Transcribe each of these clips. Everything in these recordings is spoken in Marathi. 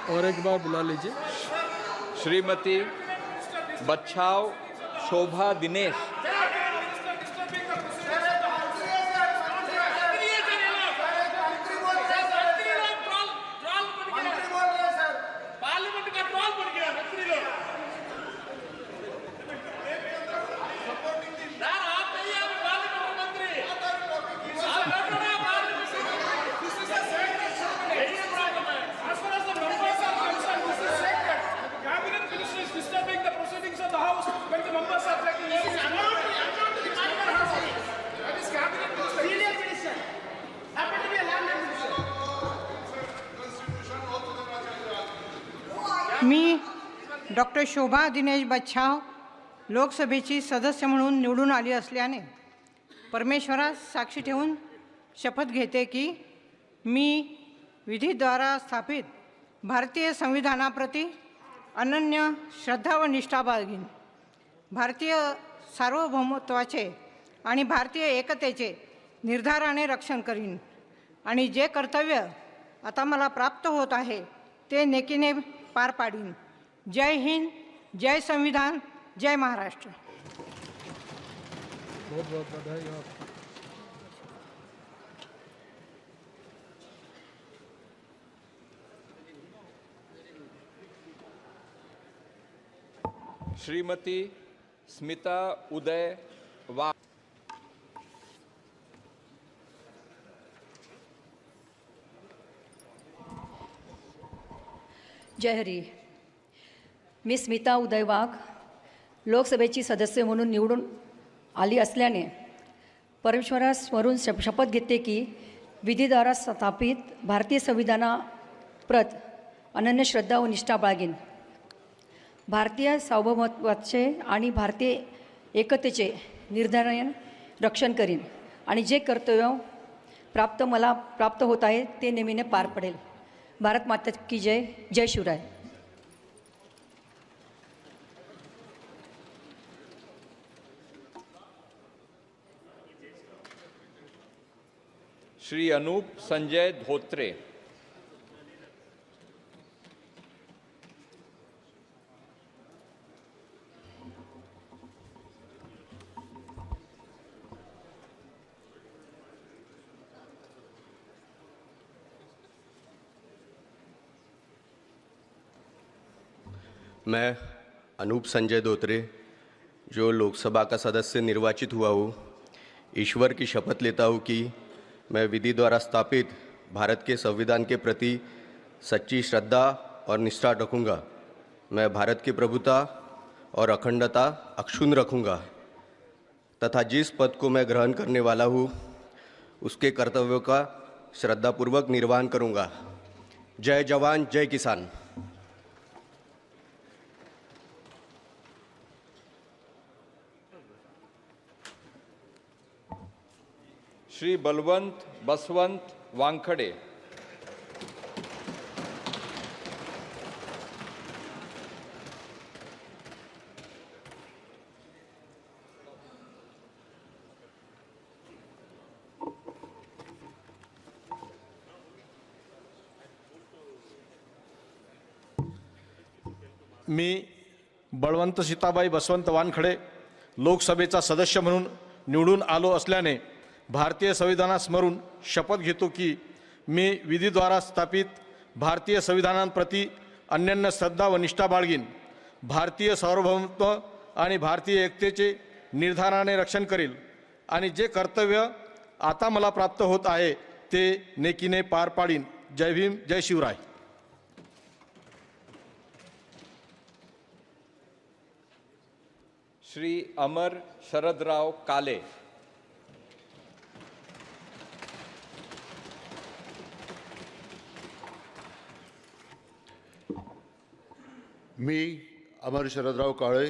और एक बार बुला लीजिए। श्रीमती बच्छाव शोभा दिनेश। मी डॉक्टर शोभा दिनेश बच्छाव लोकसभेची सदस्य म्हणून निवडून आली असल्याने परमेश्वरास साक्षी ठेवून शपथ घेते की मी विधीद्वारा स्थापित भारतीय संविधानाप्रती अनन्य श्रद्धा व निष्ठा बाळगीन, भारतीय सार्वभौमत्वाचे आणि भारतीय एकतेचे निर्धाराने रक्षण करीन आणि जे कर्तव्य आता मला प्राप्त होत आहे ते नेकीने पार पाडीन। जय हिंद, जय संविधान, जय महाराष्ट्र। बहुत बहुत बधाई आपको। श्रीमती स्मिता उदय वाघ। जय हरी। मी स्मिता उदय वाघ लोकसभेची सदस्य म्हणून निवडून आली असल्याने परमेश्वरास स्मरून शपथ घेते की विधीद्वारा स्थापित भारतीय संविधानाप्रत अनन्य श्रद्धा व निष्ठा बाळगीन, भारतीय सार्वभौमत्वाचे आणि भारतीय एकतेचे निर्धाराने रक्षण करीन आणि जे कर्तव्य मला प्राप्त होत आहे ते नेहमीने पार पडेल। भारत माता की जय। जय शिवराय। श्री अनूप संजय धोत्रे। मैं अनूप संजय धोत्रे जो लोकसभा का सदस्य निर्वाचित हुआ हूँ, ईश्वर की शपथ लेता हूँ कि मैं विधि द्वारा स्थापित भारत के संविधान के प्रति सच्ची श्रद्धा और निष्ठा रखूँगा। मैं भारत की प्रभुता और अखंडता अक्षुण्ण रखूँगा तथा जिस पद को मैं ग्रहण करने वाला हूँ उसके कर्तव्यों का श्रद्धापूर्वक निर्वहन करूँगा। जय जवान, जय किसान। श्री बलवंत बसवंत वानखड़े। मी बळवंत सीताबाई बसवंत वानखडे लोकसभेचा सदस्य म्हणून निवडून आलो असल्याने भारतीय संविधानास स्मरून शपथ घेतो की मी विधीद्वारा स्थापित भारतीय संविधानाप्रती अनन्य श्रद्धा व निष्ठा बाळगीन, भारतीय सार्वभौमत्व आणि भारतीय एकतेचे निर्धाराने रक्षण करेल आणि जे कर्तव्य आता मला प्राप्त होत आहे ते नेकीने पार पाडीन। जय भीम, जय शिवराय। श्री अमर शरदराव काले। मी अमर शरदराव काळे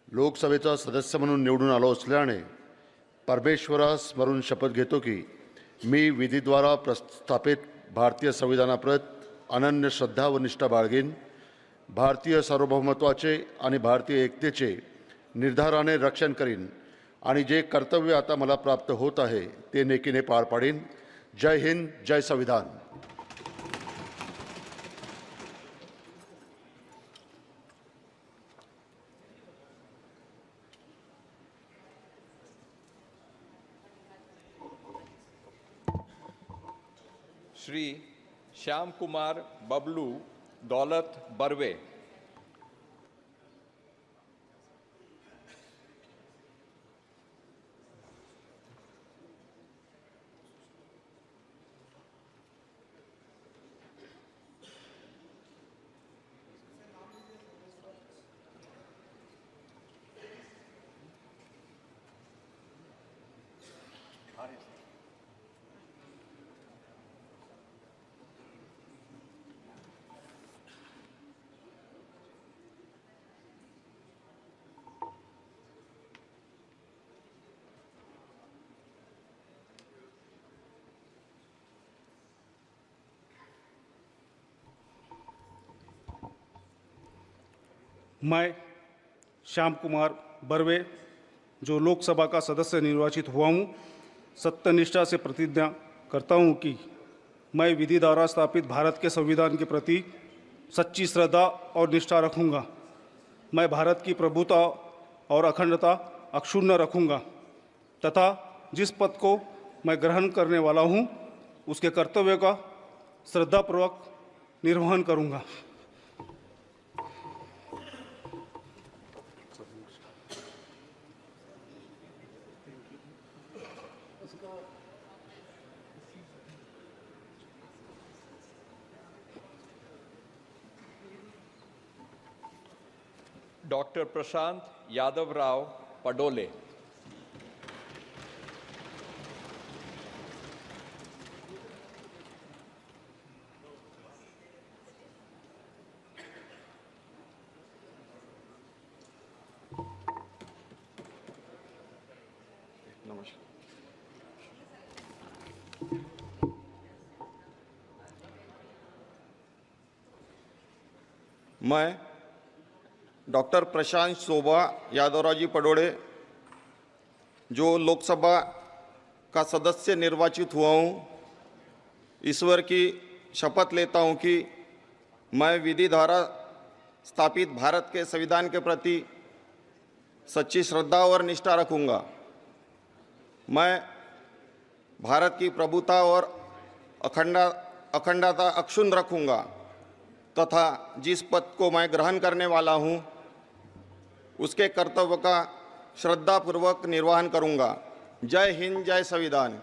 लोकसभेचा सदस्य म्हणून निवडून आलो असल्याने परमेश्वरास स्मरून शपथ घेतो की मी विधीद्वारा प्रस्थापित भारतीय संविधानाप्रत अनन्य श्रद्धा व निष्ठा बाळगीन, भारतीय सार्वभौमत्वाचे आणि भारतीय एकतेचे निर्धाराने रक्षण करीन आणि जे कर्तव्य आता मला प्राप्त होत आहे ते नेकीने पार पाडीन। जय हिंद, जय संविधान। श्री श्याम कुमार बबलू दौलत बर्वे, मैं श्याम कुमार बर्वे, जो लोकसभा का सदस्य निर्वाचित हुआ हूँ, सत्यनिष्ठा से प्रतिज्ञा करता हूँ कि मैं विधि द्वारा स्थापित भारत के संविधान के प्रति सच्ची श्रद्धा और निष्ठा रखूँगा। मैं भारत की प्रभुता और अखंडता अक्षुण्ण रखूँगा तथा जिस पद को मैं ग्रहण करने वाला हूँ उसके कर्तव्य का श्रद्धापूर्वक निर्वहन करूँगा। डॉक्टर प्रशांत यादव राव पडोले, मैं डॉक्टर प्रशांत शोभा यादवराव जी पडोले, जो लोकसभा का सदस्य निर्वाचित हुआ हूँ, ईश्वर की शपथ लेता हूँ कि मैं विधि द्वारा स्थापित भारत के संविधान के प्रति सच्ची श्रद्धा और निष्ठा रखूँगा। मैं भारत की प्रभुता और अखंडता अक्षुण्ण रखूँगा तथा जिस पद को मैं ग्रहण करने वाला हूँ उसके कर्तव्य का श्रद्धापूर्वक निर्वहन करूँगा। जय हिंद, जय संविधान।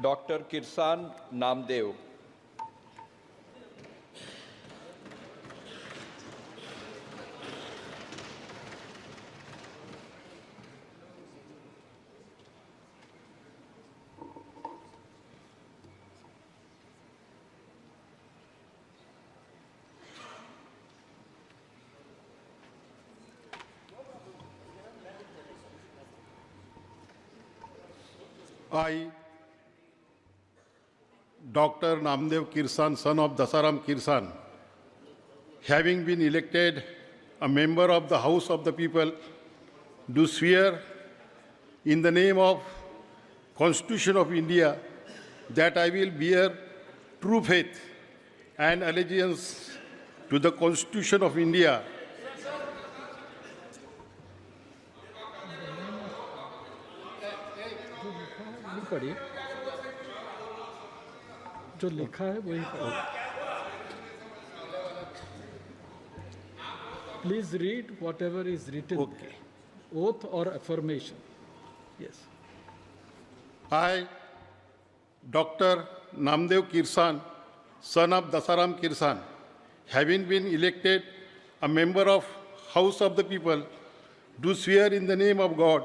Doctor Kirsan Namdev, I, Dr. Namdev Kirsan, son of Dasaram Kirsan, having been elected a member of the House of the People, do swear in the name of Constitution of India that I will bear true faith and allegiance to the Constitution of India पढ़िए, जो लिखा है वही पढ़ो। Please read whatever is written. Okay. Oath or affirmation. Yes. I, Dr. Namdev Kirsan, son of Dasaram Kirsan, having been elected a member of House of the People, do swear in the name of God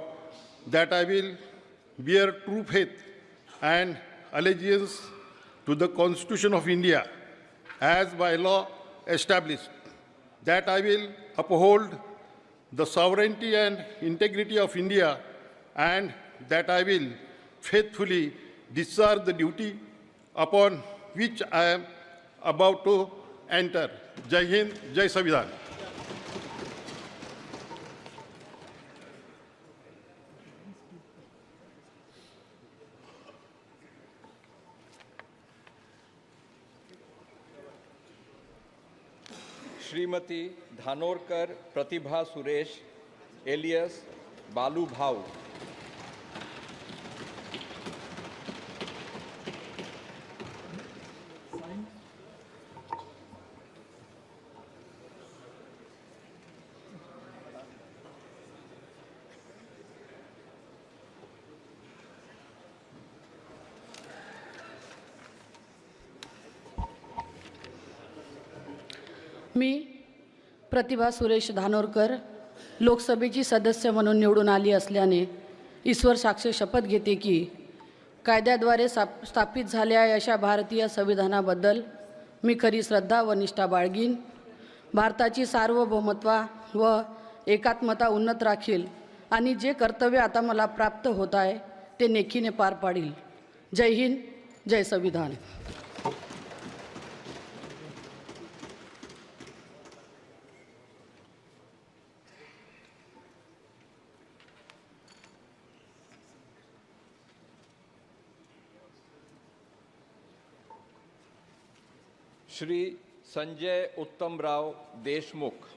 that I will bear true faith and allegiance to the Constitution of India as by law established, that I will uphold the sovereignty and integrity of India, and that I will faithfully discharge the duty upon which I am about to enter. Jai Hind, Jai Samvidhan. Shrimati Dhanorkar Pratibha Suresh alias Balu Bhau, मी प्रतिभा सुरेश धानोरकर लोकसभेची सदस्य म्हणून निवडून आली असल्याने ईश्वर साक्षी शपथ घेते की कायद्याद्वारे स्थापित झालेल्या अशा भारतीय संविधानाबद्दल मी खरी श्रद्धा व निष्ठा बाळगीन, भारताची सार्वभौमत्व व एकात्मता उन्नत राखील आणि जे कर्तव्य आता मला प्राप्त होत आहे ते नेकीने पार पाडील. जय हिंद, जय संविधान. श्री संजय उत्तमराव देशमुख,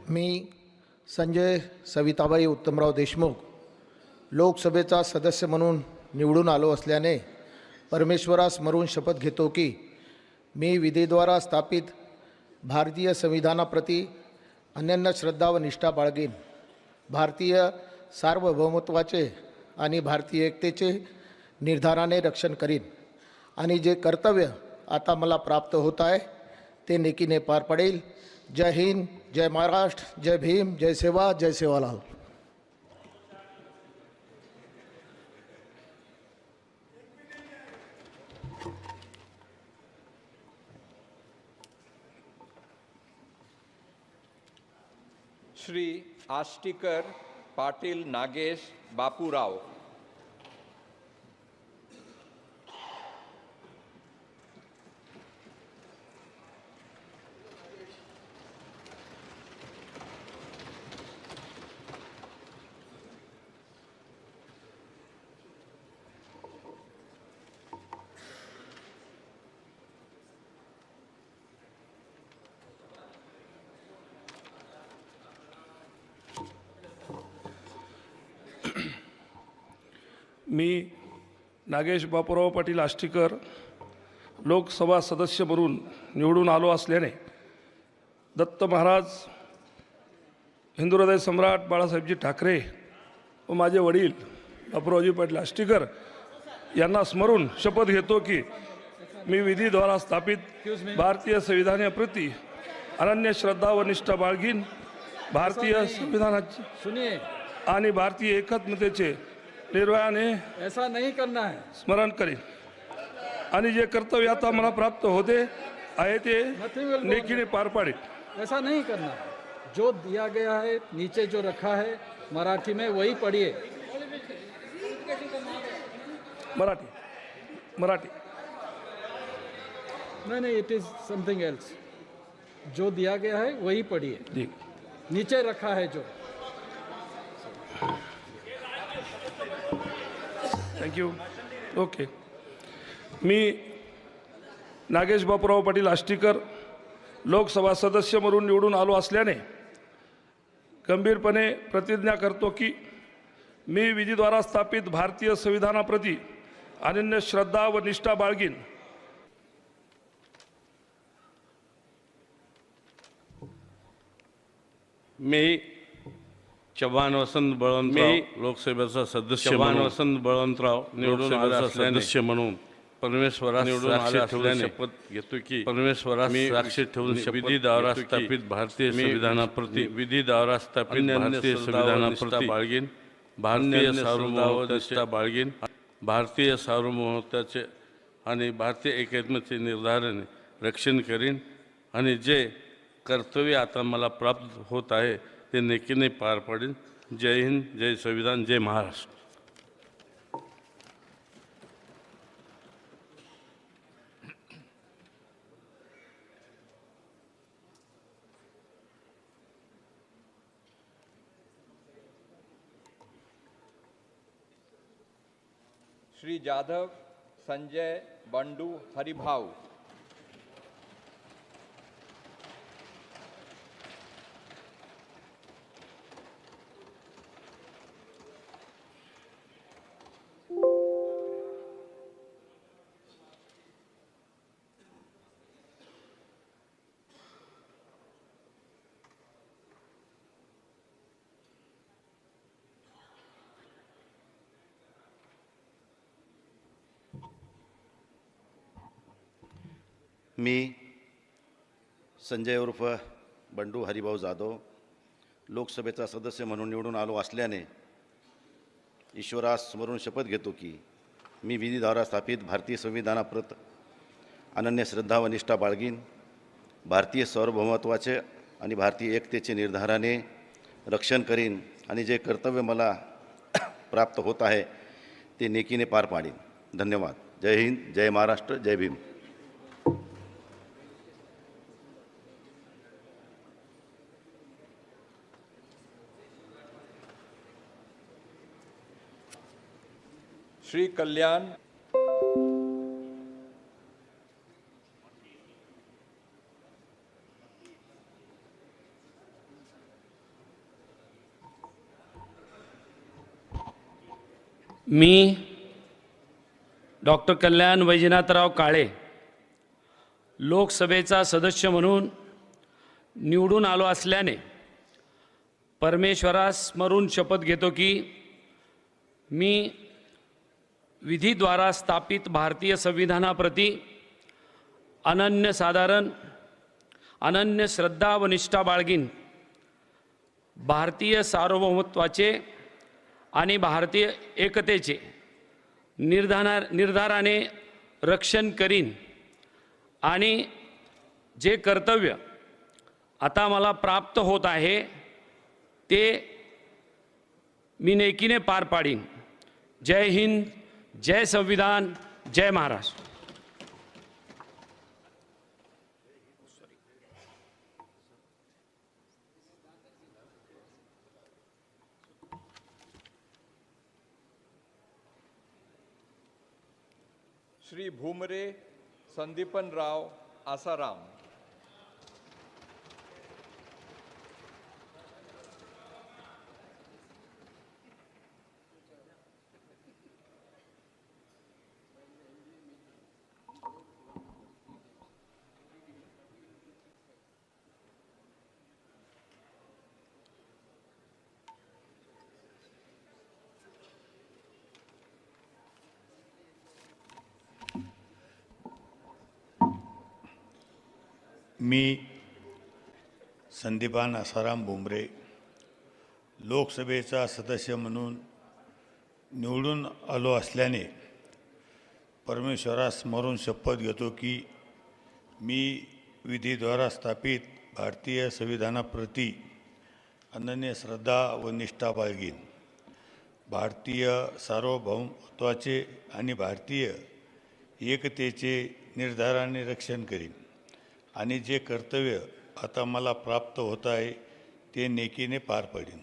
मी संजय सविताबाई उत्तमराव देशमुख लोकसभेचा सदस्य म्हणून निवडून आलो असल्याने परमेश्वरास स्मरून शपथ घेतो की मी विधीद्वारा स्थापित भारतीय संविधानाप्रती अनन्य श्रद्धा व निष्ठा बाळगीन, भारतीय सार्वभौमत्वाचे आणि भारतीय एकतेचे निर्धाराने रक्षण करीन आणि जे कर्तव्य आता मला प्राप्त होत आहे ते नेकीने पार पडेल. जय हिंद, जय महाराष्ट्र, जय भीम, जय सेवा, जय सेवालाल. श्री आष्टीकर पाटील नागेश बापूराव, मी नागेश बापूराव पाटील आष्टीकर लोकसभा सदस्य म्हणून निवडून आलो असल्याने दत्त महाराज, हिंदुहृदय सम्राट बाळासाहेबजी ठाकरे व माझे वडील बापूरावजी पाटील आष्टीकर यांना स्मरून शपथ घेतो की मी विधीद्वारा स्थापित भारतीय संविधानाप्रती अनन्य श्रद्धा व निष्ठा बाळगीन, भारतीय संविधानाचे आणि भारतीय एकात्मतेचे निर्भयाने ऐसा नहीं करना है. स्मरण करीन आणि जे कर्तव्य आता मला प्राप्त होते आहे ते नेकीने पार पाडेल. ऐसा नहीं करना. जो दिया गया है नीचे जो रखा है मराठी में वही पढ़िए. मराठी मराठी नहीं, इट इज समथिंग एल्स. जो दिया गया है वही पढ़िए. जी. नीचे रखा है जो. थँक्यू. ओके. मी नागेश बापूराव पाटील आष्टीकर लोकसभा सदस्य म्हणून निवडून आलो असल्याने गंभीरपणे प्रतिज्ञा करतो की मी विधीद्वारा स्थापित भारतीय संविधानाप्रती अनन्य श्रद्धा व निष्ठा बाळगीन. मी चव्हाण वसंत बळवंतराव लोकसभेचा सदस्य चव्हाण वसंत बळवंतराव निवडून आला सदस्य म्हणून परमेश्वरास निवडून आल्याने शपथ घेतो की परमेश्वरास साक्षी ठेवून विधीद्वारा स्थापित भारतीय संविधानाप्रती भारतीय संविधानाप्रती बाळगीन, भारतीय सार्वभौमत्वाचे बाळगीन, भारतीय सार्वभौमत्वाचे आणि भारतीय एकात्मतेचे निर्धाराने रक्षण करीन आणि जे कर्तव्य आता मला प्राप्त होत आहे ते नेकीने पार पाडेन. जय हिंद, जय संविधान, जय महाराष्ट्र. श्री जाधव संजय बंडू हरिभाऊ. मी संजय उर्फ बंडू हरिभाऊ जाधव लोकसभेचा सदस्य म्हणून निवडून आलो असल्याने ईश्वरास स्मरून शपथ घेतो की मी विधीद्वारा स्थापित भारतीय संविधानाप्रत अनन्य श्रद्धा व निष्ठा बाळगीन. भारतीय सार्वभौमत्वाचे आणि भारतीय एकतेचे निर्धाराने रक्षण करीन आणि जे कर्तव्य मला प्राप्त होत आहे ते नेकीने पार पाडीन. धन्यवाद. जय हिंद, जय महाराष्ट्र, जय भीम. श्री कल्याण मी डॉक्टर कल्याण वैजनाथराव काळे लोकसभेचा सदस्य म्हणून निवडून आलो असल्याने परमेश्वरास स्मरून शपथ घेतो की मी विधीद्वारा स्थापित भारतीय संविधानाप्रती अनन्य श्रद्धा व निष्ठा बाळगीन. भारतीय सार्वभौमत्वाचे आणि भारतीय एकतेचे निर्धाराने रक्षण करीन आणि जे कर्तव्य आता मला प्राप्त होत आहे ते मी नेकीने पार पाडीन. जय हिंद, जय संविधान, जय महाराष्ट्र. श्री भूमरे संदीपनराव आसाराम. मी संदीपान आसाराम भुमरे लोकसभेचा सदस्य म्हणून निवडून आलो असल्याने परमेश्वरास स्मरून शपथ घेतो की मी विधीद्वारा स्थापित भारतीय संविधानाप्रती अनन्य श्रद्धा व निष्ठा बाळगीन. भारतीय सार्वभौमत्वाचे आणि भारतीय एकतेचे निर्धाराने रक्षण करीन आणि जे कर्तव्य आता मला प्राप्त होत आहे ते नेकीने पार पाडीन.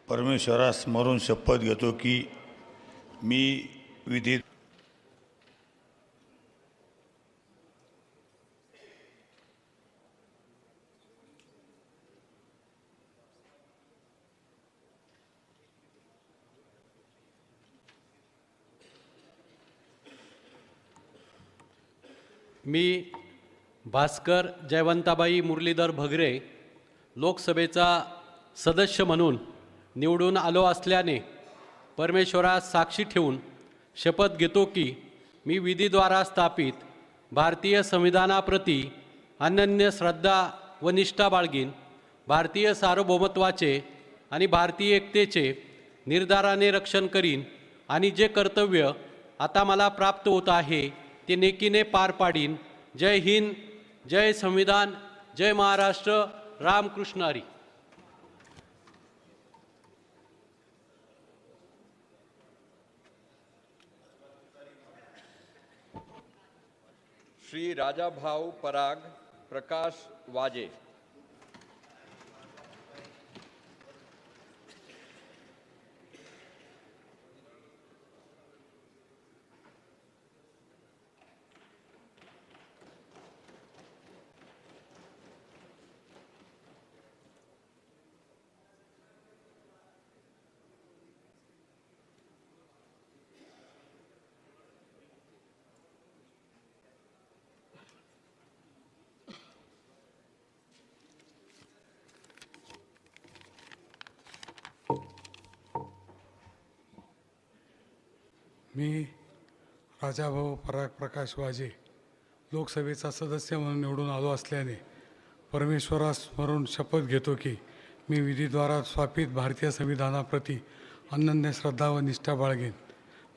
परमेश्वरास स्मरून शपथ घेतो की मी विधी मी भास्कर जयवंताबाई मुरलीधर भगरे लोकसभेचा सदस्य म्हणून निवडून आलो असल्याने परमेश्वरास साक्षी ठेवून शपथ घेतो की मी विधीद्वारा स्थापित भारतीय संविधानाप्रती अनन्य श्रद्धा व निष्ठा बाळगीन. भारतीय सार्वभौमत्वाचे आणि भारतीय एकतेचे निर्धाराने रक्षण करीन आणि जे कर्तव्य आता मला प्राप्त होत आहे ते नेकीने पार पाडीन. जय हिंद, जय संविधान, जय महाराष्ट्र. रामकृष्ण हरी. श्री राजाभाऊ पराग प्रकाश वाजे. मी राजाभाऊ पराग प्रकाश वाजे लोकसभेचा सदस्य म्हणून निवडून आलो असल्याने परमेश्वरास स्मरून शपथ घेतो की मी विधीद्वारा स्थापित भारतीय संविधानाप्रती अनन्य श्रद्धा व निष्ठा बाळगेन.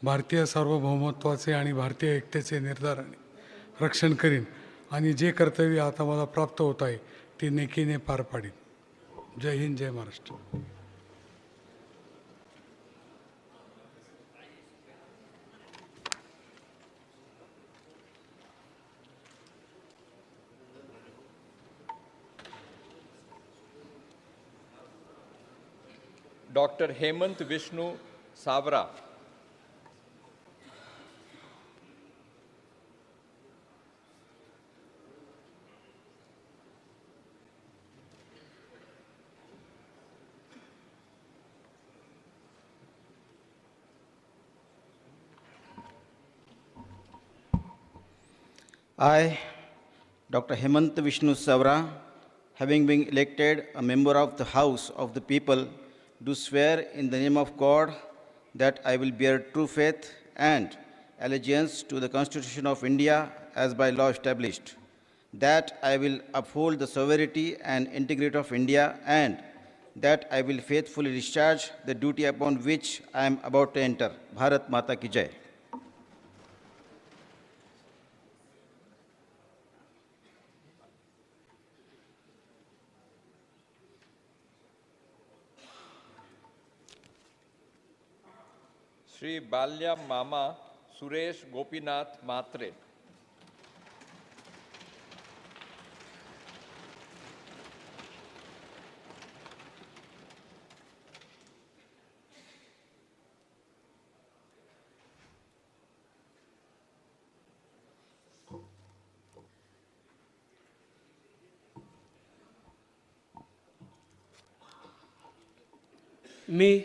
भारतीय सार्वभौमत्वाचे आणि भारतीय एकतेचे निर्धाराने रक्षण करीन आणि जे कर्तव्य आता मला प्राप्त होत आहे ते नेकीने पार पाडीन. जय हिंद, जय Maharashtra. Doctor Hemant Vishnu Savara. I, Dr. Hemant Vishnu Savra, having been elected a member of the House of the People, do swear in the name of God that I will bear true faith and allegiance to the Constitution of India as by law established, that I will uphold the sovereignty and integrity of India, and that I will faithfully discharge the duty upon which I am about to enter. Bharat Mata Ki Jai. Shri Balya मामा सुरेश गोपीनाथ मात्रे. मी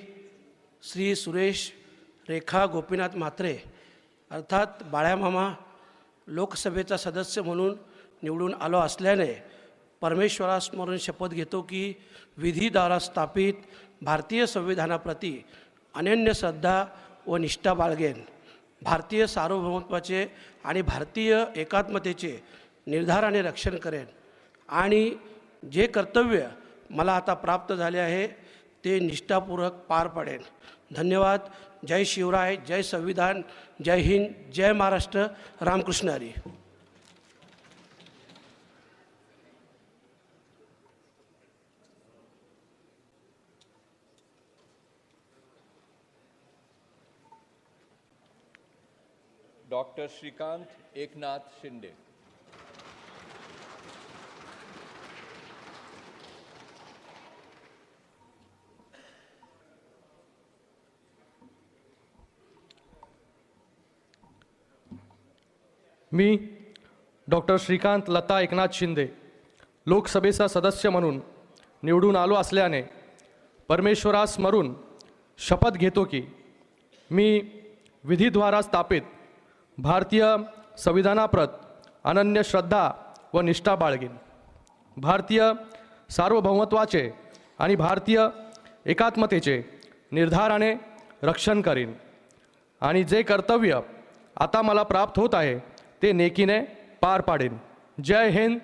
श्री सुरेश रेखा गोपीनाथ म्हात्रे अर्थात बाळ्यामामा लोकसभेचा सदस्य म्हणून निवडून आलो असल्याने परमेश्वरास्मरून शपथ घेतो की विधीद्वारा स्थापित भारतीय संविधानाप्रती अनन्य श्रद्धा व निष्ठा बाळगेन. भारतीय सार्वभौमत्वाचे आणि भारतीय एकात्मतेचे निर्धाराने रक्षण करेन आणि जे कर्तव्य मला आता प्राप्त झाले आहे ते निष्ठापूर्वक पार पाडेन. धन्यवाद. जय शिवराय, जय संविधान, जय हिंद, जय महाराष्ट्र. रामकृष्ण हरी. डॉक्टर श्रीकांत एकनाथ शिंदे. मी डॉक्टर श्रीकांत लता एकनाथ शिंदे लोकसभेचा सदस्य म्हणून निवडून आलो असल्याने परमेश्वरास स्मरून शपथ घेतो की मी विधीद्वारा स्थापित भारतीय संविधानाप्रत अनन्य श्रद्धा व निष्ठा बाळगेन. भारतीय सार्वभौमत्वाचे आणि भारतीय एकात्मतेचे निर्धाराने रक्षण करीन आणि जे कर्तव्य आता मला प्राप्त होत आहे ते नेकीने पार पाडेन. जय हिंद,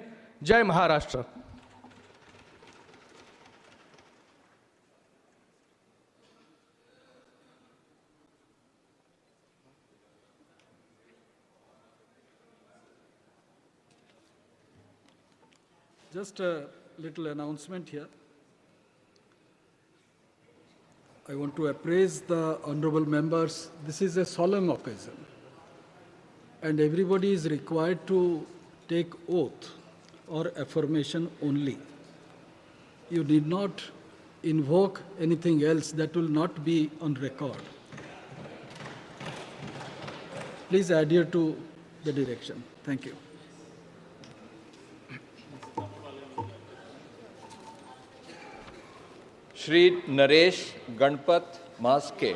जय Maharashtra. Just a little announcement here. I want to appraise the honorable members. This is a solemn occasion, and everybody is required to take oath or affirmation only. You need not invoke anything else that will not be on record. Please adhere to the direction. Thank you. Shri Naresh Ganpat Maske.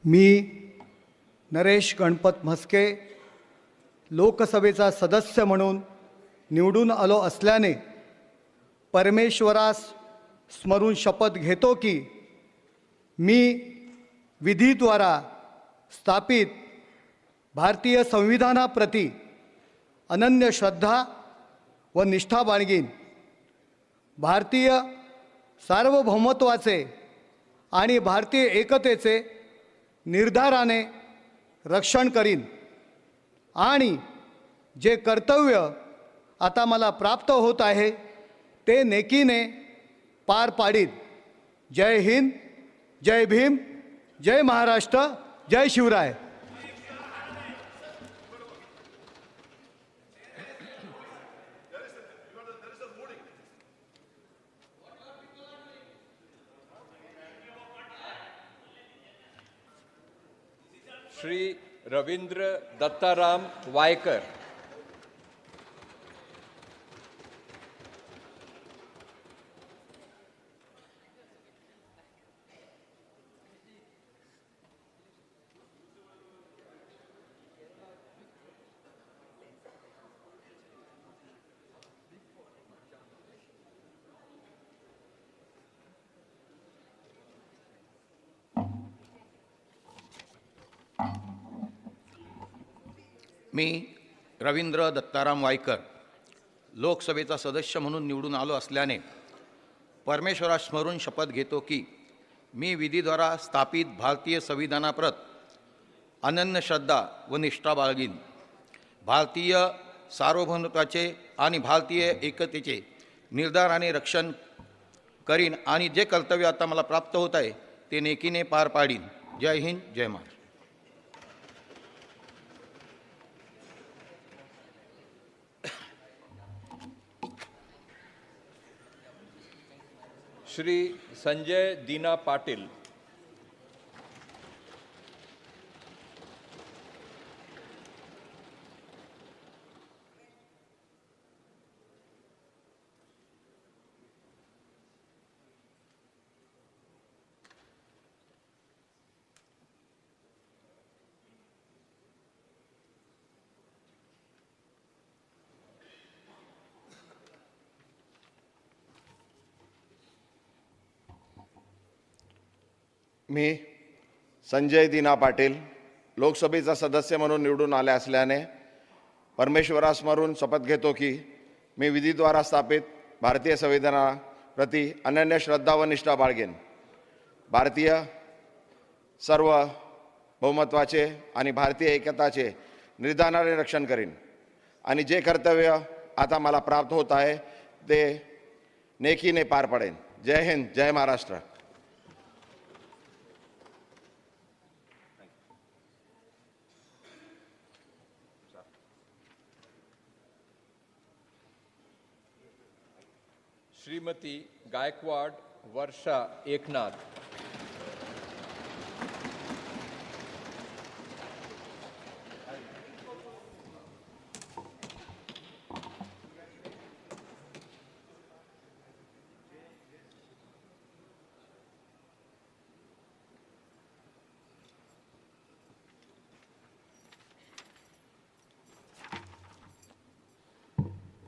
मी नरेश गणपत म्हस्के लोकसभेचा सदस्य म्हणून निवडून आलो असल्याने परमेश्वरास स्मरून शपथ घेतो की मी विधीद्वारा स्थापित भारतीय संविधानाप्रती अनन्य श्रद्धा व निष्ठा बाळगीन. भारतीय सार्वभौमत्वाचे आणि भारतीय एकतेचे निर्धाराने रक्षण करीन आणि जे कर्तव्य आता मला प्राप्त होत आहे ते नेकीने पार पाडीन. जय हिंद, जय भीम, जय महाराष्ट्र, जय शिवराय. श्री रवींद्र दत्ताराम वायकर. मी रवींद्र दत्ताराम वायकर लोकसभेचा सदस्य म्हणून निवडून आलो असल्याने परमेश्वरास स्मरून शपथ घेतो की मी विधीद्वारा स्थापित भारतीय संविधानाप्रत अनन्य श्रद्धा व निष्ठा बाळगीन. भारतीय सार्वभौमत्वाचे आणि भारतीय एकतेचे निर्धाराने रक्षण करीन आणि जे कर्तव्य आता मला प्राप्त होत आहे ते नेकीने पार पाडीन. जय हिंद, जय महाराष्ट्र. श्री संजय दीना पाटिल. मी संजय दीना पाटील लोकसभेचा सदस्य म्हणून निवडून आले असल्याने परमेश्वरास स्मरून शपथ घेतो की मी विधीद्वारा स्थापित भारतीय संविधानाप्रती अनन्य श्रद्धा व निष्ठा बाळगेन. भारतीय सार्वभौमत्वाचे आणि भारतीय एकताचे निर्धाराने रक्षण करीन आणि जे कर्तव्य आता मला प्राप्त होत आहे ते नेकीने पार पाडेन. जय हिंद, जय महाराष्ट्र. श्रीमती गायकवाड वर्षा एकनाथ.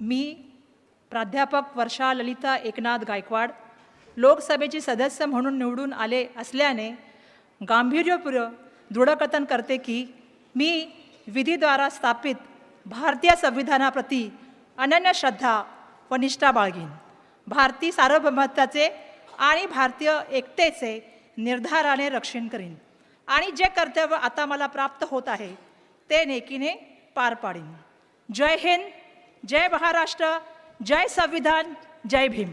मी प्राध्यापक वर्षा ललिता एकनाथ गायकवाड लोकसभेची सदस्य म्हणून निवडून आले असल्याने गांभीर्यपूर्वक दृढकथन करते की मी विधीद्वारा स्थापित भारतीय संविधानाप्रती अनन्य श्रद्धा व निष्ठा बाळगीन. भारतीय सार्वभौमत्वाचे आणि भारतीय एकतेचे निर्धाराने रक्षण करीन आणि जे कर्तव्य आता मला प्राप्त होत आहे ते नेकीने पार पाडीन. जय हिंद, जय महाराष्ट्र, जय संविधान, जय भीम.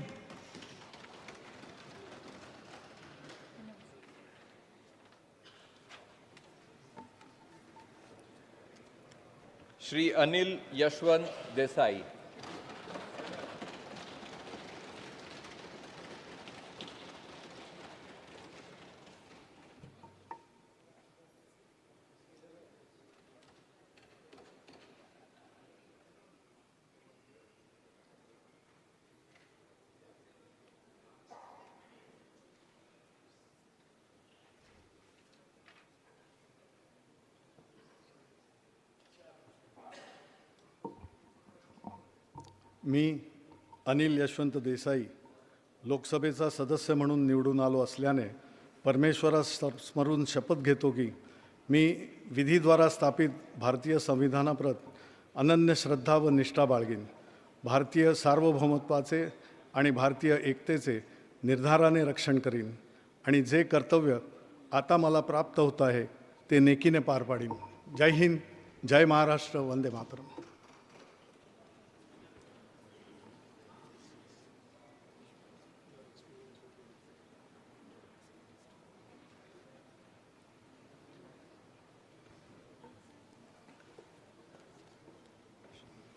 श्री अनिल यशवंत देसाई. मी अनिल यशवंत देसाई लोकसभेचा सदस्य म्हणून निवडून आलो असल्याने परमेश्वरास स्मरून शपथ घेतो की मी विधीद्वारा स्थापित भारतीय संविधानाप्रत अनन्य श्रद्धा व निष्ठा बाळगीन. भारतीय सार्वभौमत्वाचे आणि भारतीय एकतेचे निर्धाराने रक्षण करीन आणि जे कर्तव्य आता मला प्राप्त होत आहे ते नेकीने पार पाडीन. जय हिंद, जय महाराष्ट्र, वंदे मातरम.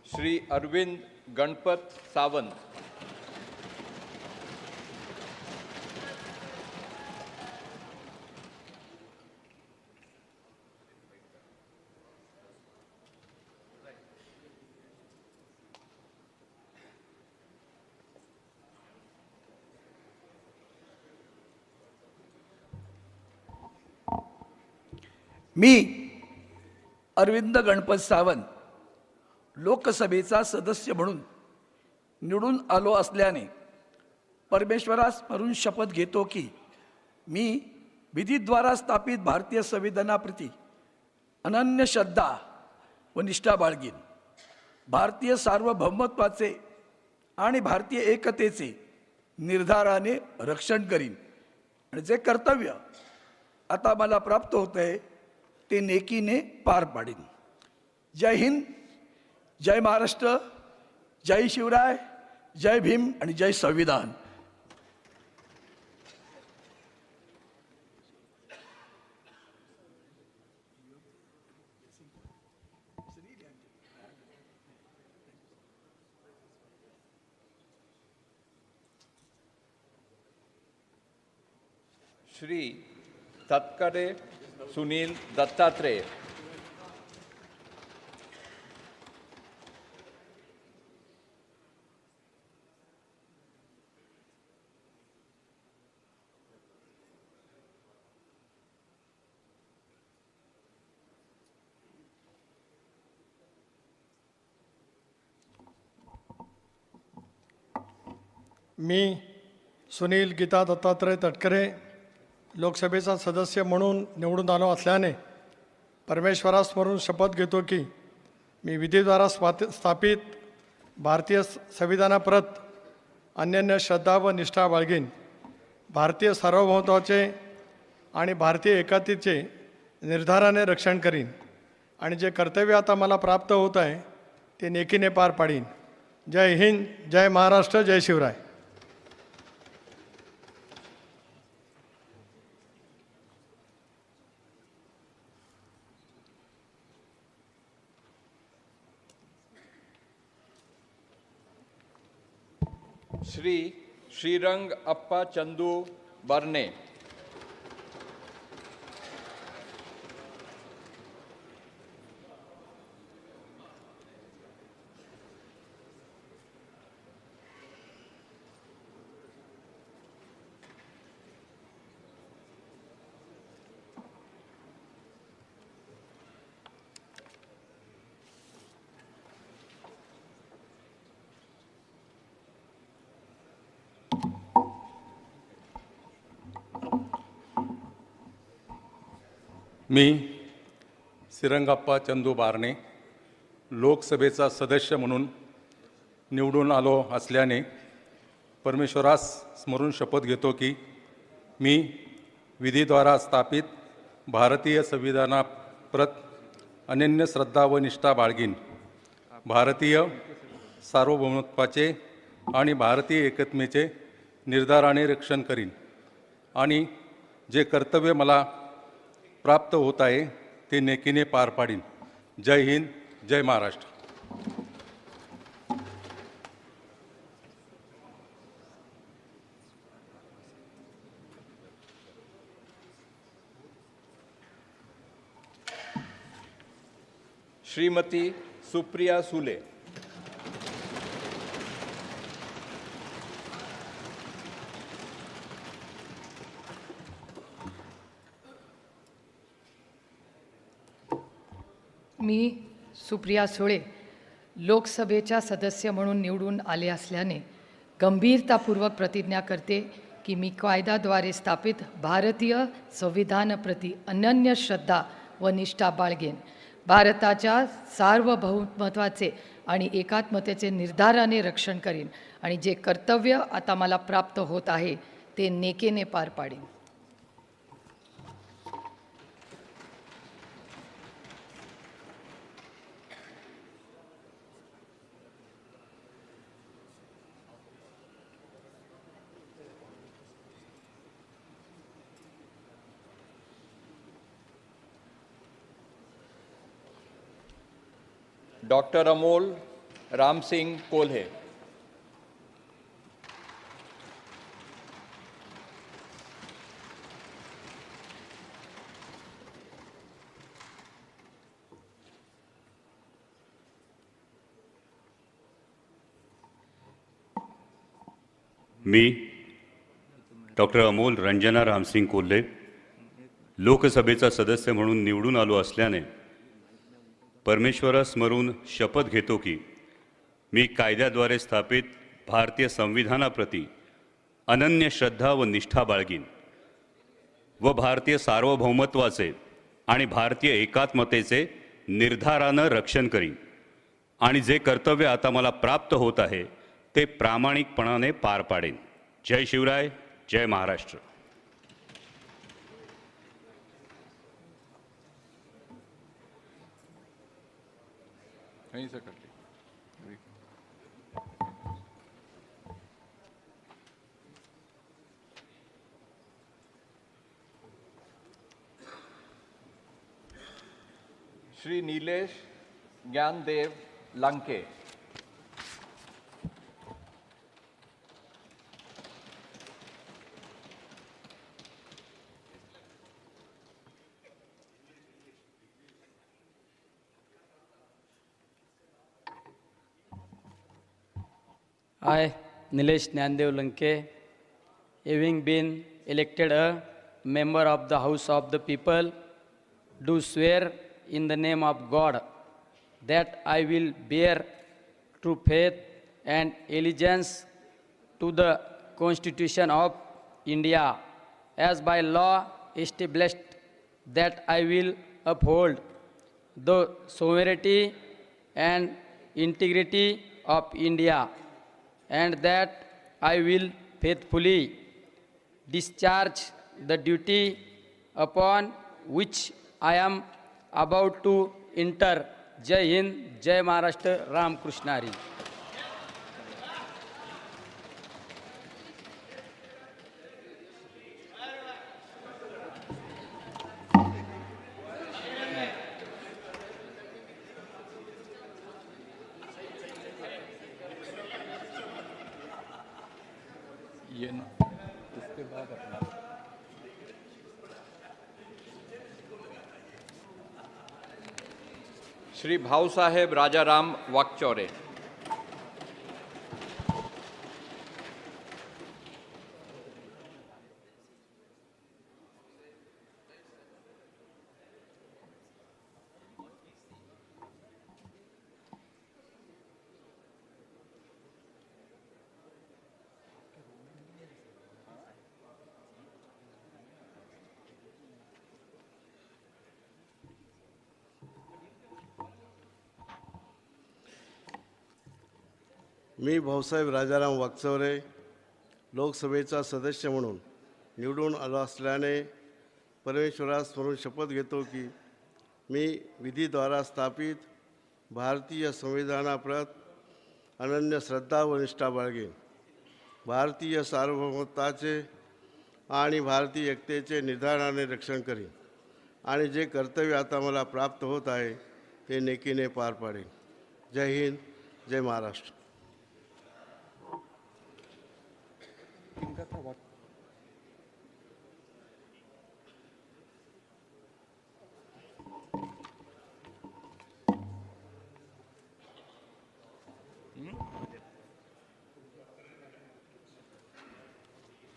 श्री अरविंद गणपत सावंत. मी अरविंद गणपत सावंत लोकसभेचा सदस्य म्हणून निवडून आलो असल्याने परमेश्वरास स्मरून शपथ घेतो की मी विधीद्वारा स्थापित भारतीय संविधानाप्रती अनन्य श्रद्धा व निष्ठा बाळगीन. भारतीय सार्वभौमत्वाचे आणि भारतीय एकतेचे निर्धाराने रक्षण करीन आणि जे कर्तव्य आता मला प्राप्त होत आहे ते नेकीने पार पाडीन. जय हिंद, जय महाराष्ट्र, जय शिवराय, जय भीम आणि जय संविधान. श्री तत्करे सुनील दत्तात्रेय. मी सुनील गीता दत्तात्रय तटकरे लोकसभेचा सदस्य म्हणून निवडून आलो असल्याने परमेश्वरास स्मरून शपथ घेतो की मी विधीद्वारा स्थापित भारतीय संविधानाप्रत अनन्य श्रद्धा व निष्ठा बाळगीन. भारतीय सार्वभौमत्वाचे आणि भारतीय एकतेचे निर्धाराने रक्षण करीन आणि जे कर्तव्य आता मला प्राप्त होत आहे ते नेकीने पार पाडीन. जय हिंद, जय महाराष्ट्र, जय शिवराय. श्री श्रीरंग अप्पा चंदू बर्ने. मी श्रीरंगप्पा चंदू बारणे लोकसभेचा सदस्य म्हणून निवडून आलो असल्याने परमेश्वरास स्मरून शपथ घेतो की मी विधीद्वारा स्थापित भारतीय संविधानाप्रत अनन्य श्रद्धा व निष्ठा बाळगीन, भारतीय सार्वभौमत्वाचे आणि भारतीय एकत्मेचे निर्धाराने रक्षण करीन आणि जे कर्तव्य मला प्राप्त होत आहे ते नेकीने पार पाडीन. जय हिंद, जय महाराष्ट्र. श्रीमती सुप्रिया सुले. मी सुप्रिया सुळे लोकसभेच्या सदस्य म्हणून निवडून आले असल्याने गंभीरतापूर्वक प्रतिज्ञा करते की मी कायद्याद्वारे स्थापित भारतीय संविधानाप्रती अनन्य श्रद्धा व निष्ठा बाळगेन, भारताच्या सार्वभौमत्वाचे आणि एकात्मतेचे निर्धाराने रक्षण करीन आणि जे कर्तव्य आता मला प्राप्त होत आहे ते नेकेने पार पाडीन. डॉक्टर अमोल रामसिंग कोल्हे. मी डॉक्टर अमोल रंजना रामसिंग कोल्हे लोकसभेचा सदस्य म्हणून निवडून आलो असल्याने परमेश्वरास स्मरून शपथ घेतो की मी कायद्याद्वारे स्थापित भारतीय संविधानाप्रती अनन्य श्रद्धा व निष्ठा बाळगीन व भारतीय सार्वभौमत्वाचे आणि भारतीय एकात्मतेचे निर्धारानं रक्षण करीन आणि जे कर्तव्य आता मला प्राप्त होत आहे ते प्रामाणिकपणाने पार पाडेन. जय शिवराय, जय Maharashtra. Shri Nilesh Dnyandev Lanke. I, Nilesh Nyandev Lanke, having been elected a member of the House of the People, do swear in the name of God that I will bear true faith and allegiance to the Constitution of India as by law established, that I will uphold the sovereignty and integrity of India, and that I will faithfully discharge the duty upon which I am about to enter. Jai Hind, Jai Maharashtra, Ram Krishna Hari. ये ना उसके बाद अपना श्री भाऊसाहेब राजाराम वाकचौरे. मी भाऊसाहेब राजाराम वागचौरे लोकसभेचा सदस्य म्हणून निवडून आलो असल्याने परमेश्वरास स्मरून शपथ घेतो की मी विधीद्वारा स्थापित भारतीय संविधानाप्रत अनन्य श्रद्धा व निष्ठा बाळगेन. भारतीय सार्वभौमत्वाचे आणि भारतीय एकतेचे निर्धाराने रक्षण करीन आणि जे कर्तव्य आता मला प्राप्त होत आहे ते नेकीने पार पाडेन. जय हिंद, जय महाराष्ट्र.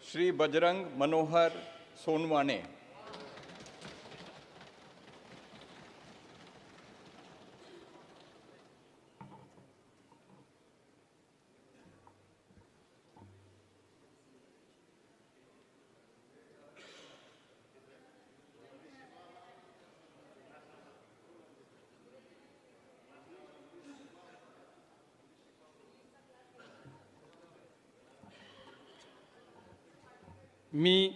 श्री बजरंग मनोहर सोनवाने. मी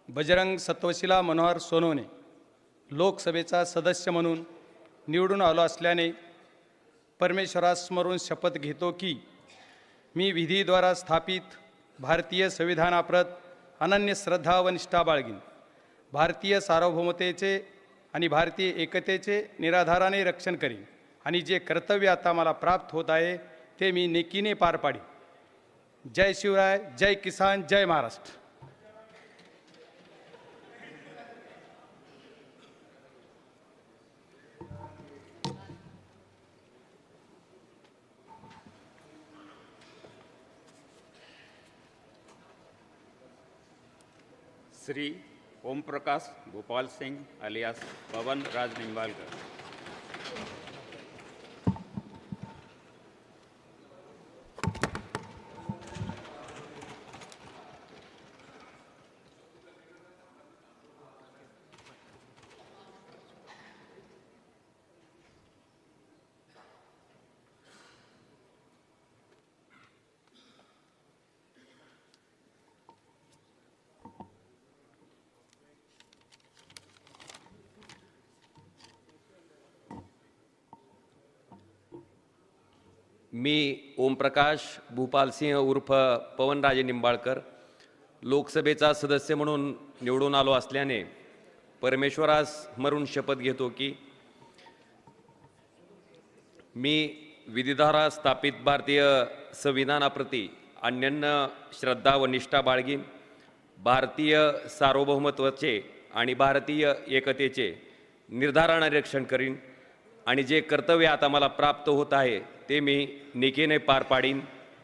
बजरंग सत्वशिला मनोहर सोनवणे लोकसभेचा सदस्य म्हणून निवडून आलो असल्याने परमेश्वरास स्मरून शपथ घेतो की मी विधीद्वारा स्थापित भारतीय संविधानाप्रत अनन्य श्रद्धा व निष्ठा बाळगीन. भारतीय सार्वभौमतेचे आणि भारतीय एकतेचे निराधाराने रक्षण करीन आणि जे कर्तव्य आता मला प्राप्त होत आहे ते मी नेकीने पार पाडीन. जय शिवराय, जय किसान, जय महाराष्ट्र. श्री ओम प्रकाश गोपाल सिंह अलियास पवन राज निंबालकर. मी ओमप्रकाश भूपालसिंह उर्फ पवनराजे निंबाळकर लोकसभेचा सदस्य म्हणून निवडून आलो असल्याने परमेश्वरास स्मरून शपथ घेतो की मी विधीद्वारा स्थापित भारतीय संविधानाप्रती अनन्य श्रद्धा व निष्ठा बाळगीन. भारतीय सार्वभौमत्वाचे आणि भारतीय एकतेचे निर्धाराने रक्षण करीन आणि जे कर्तव्य आता मला प्राप्त होत आहे ते मी नेकीने पार पाडीन.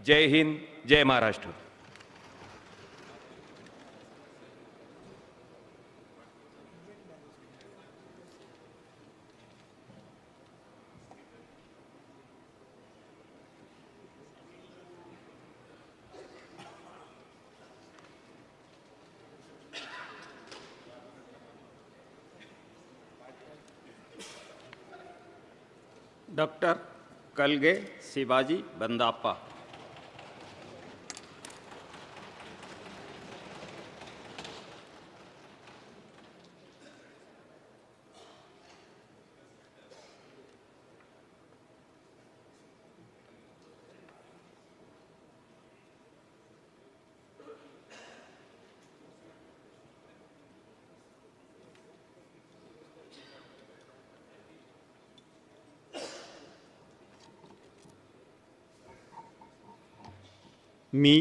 जय हिंद, जय महाराष्ट्र. डॉक्टर कलगे शिवाजी बंदाप्पा. मी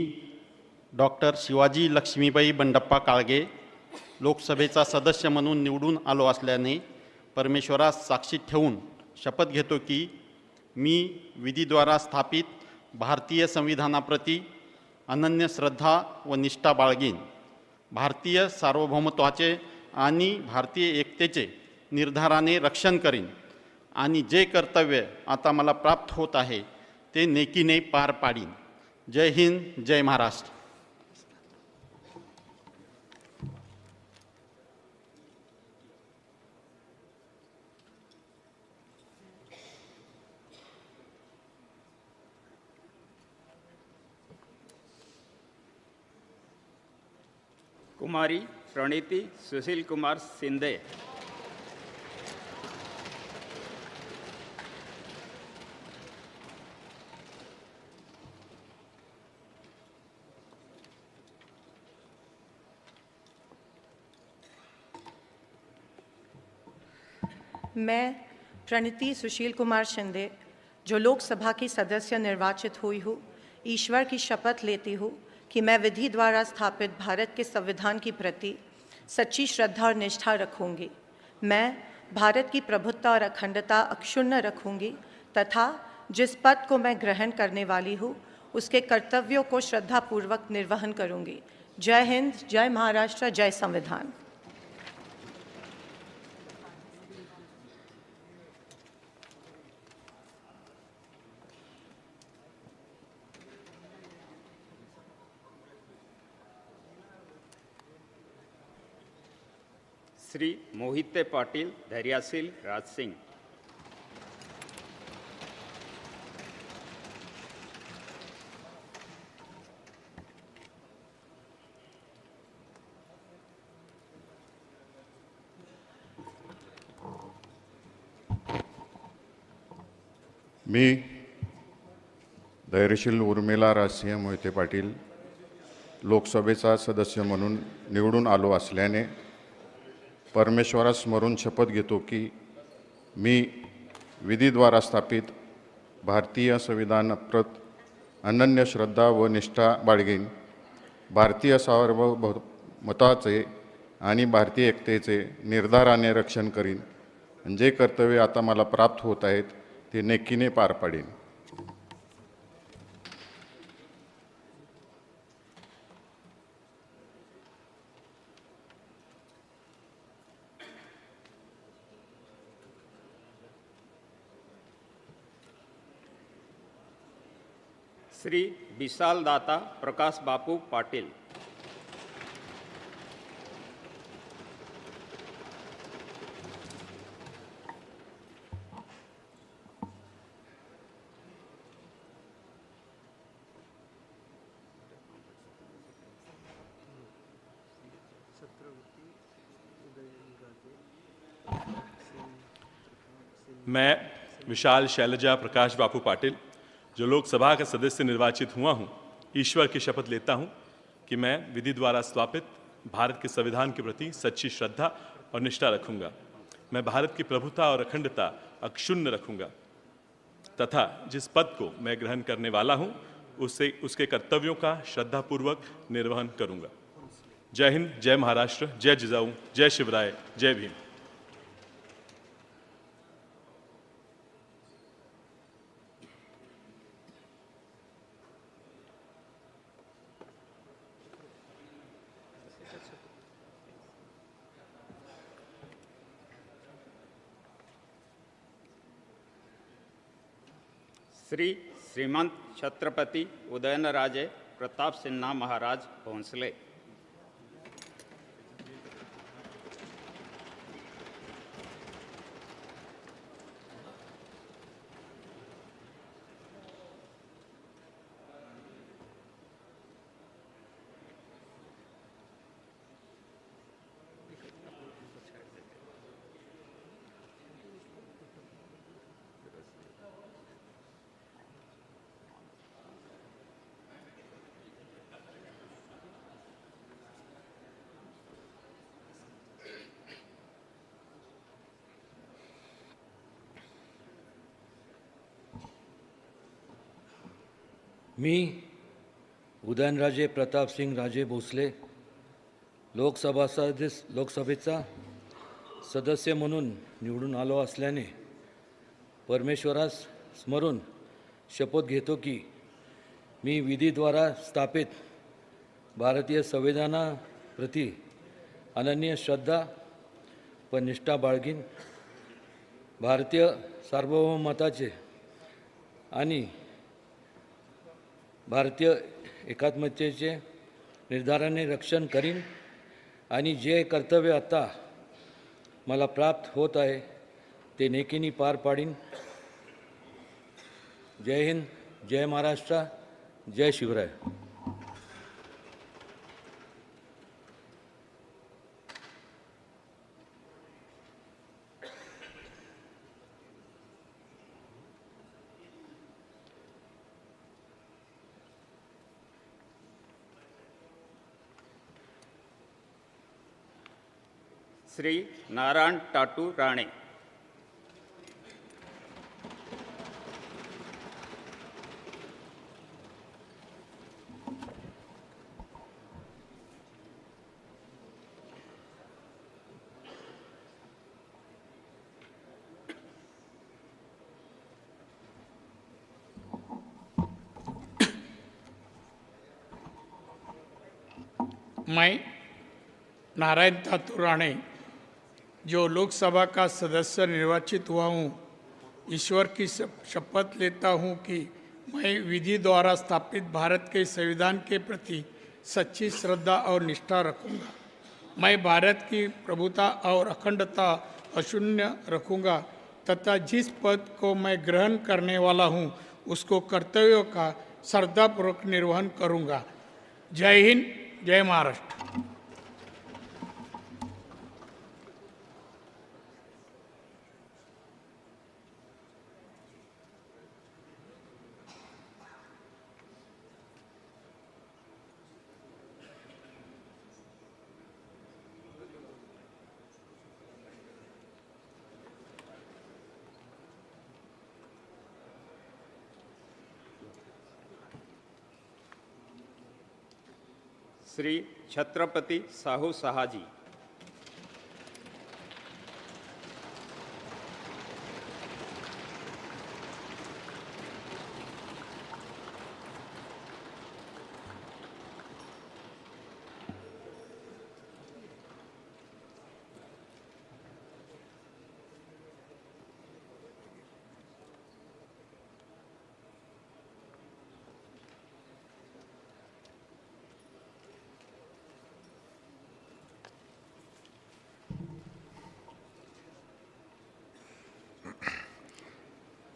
डॉक्टर शिवाजी लक्ष्मीबाई बंडप्पा काळगे लोकसभेचा सदस्य म्हणून निवडून आलो असल्याने परमेश्वरास साक्षी ठेवून शपथ घेतो की मी विधीद्वारा स्थापित भारतीय संविधानाप्रती अनन्य श्रद्धा व निष्ठा बाळगीन. भारतीय सार्वभौमत्वाचे आणि भारतीय एकतेचे निर्धाराने रक्षण करीन आणि जे कर्तव्य आता मला प्राप्त होत आहे ते नेकीने पार पाडीन. जय हिंद, जय महाराष्ट्र. कुमारी प्रणीती सुशील कुमार शिंदे, मैं प्रणीति सुशील कुमार शिंदे, जो लोकसभा की सदस्य निर्वाचित हुई हूँ, ईश्वर की शपथ लेती हूँ कि मैं विधि द्वारा स्थापित भारत के संविधान के प्रति सच्ची श्रद्धा और निष्ठा रखूंगी। मैं भारत की प्रभुत्व और अखंडता अक्षुण्ण रखूंगी तथा जिस पद को मैं ग्रहण करने वाली हूँ उसके कर्तव्यों को श्रद्धापूर्वक निर्वहन करूंगी। जय हिंद, जय महाराष्ट्र, जय संविधान। श्री मोहिते पाटील धैर्यशील राज सिंह, मी धैर्यशील उर्मिला राजसिंह मोहिते पाटील लोकसभेचा सदस्य म्हणून निवडून आलो असल्याने परमेश्वरास स्मरून शपथ घेतो की मी विधीद्वारा स्थापित भारतीय संविधानाप्रत अनन्य श्रद्धा व निष्ठा बाळगीन, भारतीय सार्वभौमत्वाचे आणि भारतीय एकतेचे निर्धाराने रक्षण करीन, जे कर्तव्य आता मला प्राप्त होत आहेत ते नेकीने पार पाडीन। श्री विशाल दाता प्रकाश बापू पाटील, मैं विशाल शैलजा प्रकाश बापू पाटिल, जो लोकसभा का सदस्य निर्वाचित हुआ हूँ, ईश्वर की शपथ लेता हूँ कि मैं विधि द्वारा स्थापित भारत के संविधान के प्रति सच्ची श्रद्धा और निष्ठा रखूँगा। मैं भारत की प्रभुता और अखंडता अक्षुण्ण रखूँगा तथा जिस पद को मैं ग्रहण करने वाला हूँ उसके कर्तव्यों का श्रद्धापूर्वक निर्वहन करूँगा। जय हिंद, जय महाराष्ट्र, जय जिजाऊ, जय शिवराय, जय भीम। श्री श्रीमंत छत्रपति उदयनराजे प्रताप सिन्हा महाराज भोंसले, मी उदयनराजे प्रतापसिंग राजे भोसले लोकसभेचा सदस्य म्हणून निवडून आलो असल्याने परमेश्वरास स्मरून शपथ घेतो की मी विधीद्वारा स्थापित भारतीय संविधानाप्रती अनन्य श्रद्धा व निष्ठा बाळगीन, भारतीय सार्वभौमत्वाचे आणि भारतीय एकात्मतेचे निर्धाराने रक्षण करीन आणि जे कर्तव्य आता मला प्राप्त होत आहे ते नेकीने पार पाडीन। जय हिंद, जय महाराष्ट्र, जय शिवराय। श्री नारायण टाटू राणे, मैं नारायण तातू राणे, जो लोकसभा का सदस्य निर्वाचित हुआ हूँ, ईश्वर की शपथ लेता हूँ कि मैं विधि द्वारा स्थापित भारत के संविधान के प्रति सच्ची श्रद्धा और निष्ठा रखूँगा। मैं भारत की प्रभुता और अखंडता अक्षुण्ण रखूँगा तथा जिस पद को मैं ग्रहण करने वाला हूँ उसको कर्तव्यों का श्रद्धापूर्वक निर्वहन करूँगा। जय हिंद, जय महाराष्ट्र। श्री छत्रपति साहू साहाजी,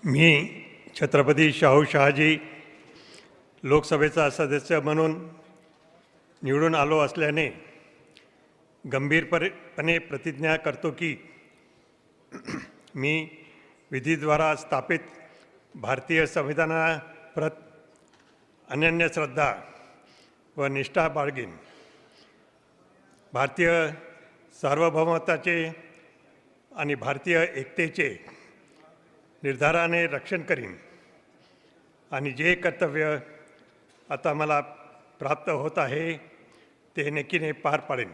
मी छत्रपती शाहू शहाजी लोकसभेचा सदस्य म्हणून निवडून आलो असल्याने गंभीरपणे प्रतिज्ञा करतो की मी विधीद्वारा स्थापित भारतीय संविधानाप्रत अनन्य श्रद्धा व निष्ठा बाळगीन, भारतीय सार्वभौमत्वाचे आणि भारतीय एकतेचे निर्धाराने रक्षण करीन आणि जे कर्तव्य आता मला प्राप्त होत आहे ते नेकीने पार पाडेन।